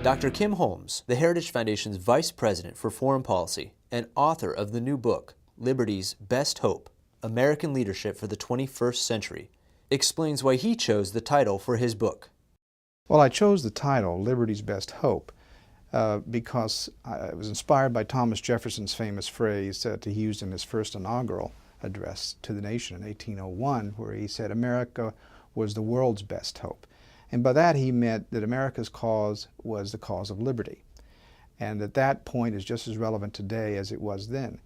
Dr. Kim Holmes, the Heritage Foundation's Vice President for Foreign Policy and author of the new book, Liberty's Best Hope, American Leadership for the 21st Century, explains why he chose the title for his book. Well, I chose the title, Liberty's Best Hope, because I was inspired by Thomas Jefferson's famous phrase that he used in his first inaugural address to the nation in 1801, where he said America was the world's best hope. And by that he meant that America's cause was the cause of liberty, and that point is just as relevant today as it was then,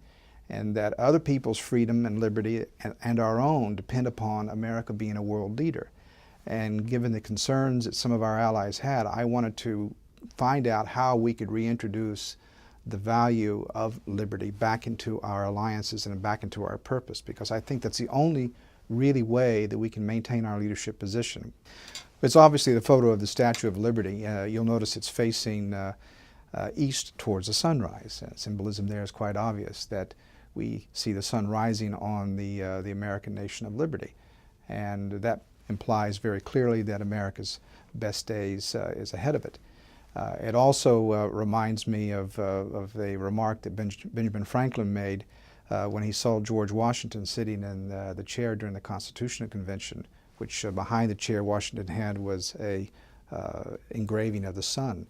and that other people's freedom and liberty and our own depend upon America being a world leader. And given the concerns that some of our allies had, I wanted to find out how we could reintroduce the value of liberty back into our alliances and back into our purpose, because I think that's the only really way that we can maintain our leadership position. It's obviously the photo of the Statue of Liberty. You'll notice it's facing east towards the sunrise. Symbolism there is quite obvious, that we see the sun rising on the American nation of liberty. And that implies very clearly that America's best days is ahead of it. It also reminds me of a remark that Benjamin Franklin made when he saw George Washington sitting in the chair during the Constitutional Convention, which behind the chair Washington had was a engraving of the sun.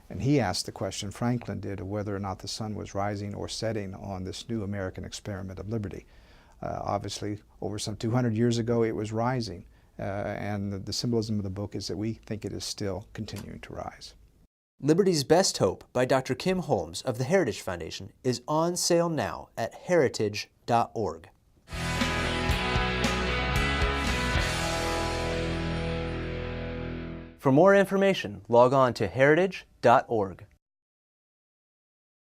And he asked the question, Franklin did, of whether or not the sun was rising or setting on this new American experiment of liberty. Obviously, over some 200 years ago, it was rising. And the symbolism of the book is that we think it is still continuing to rise. Liberty's Best Hope by Dr. Kim Holmes of the Heritage Foundation is on sale now at heritage.org. For more information, log on to heritage.org.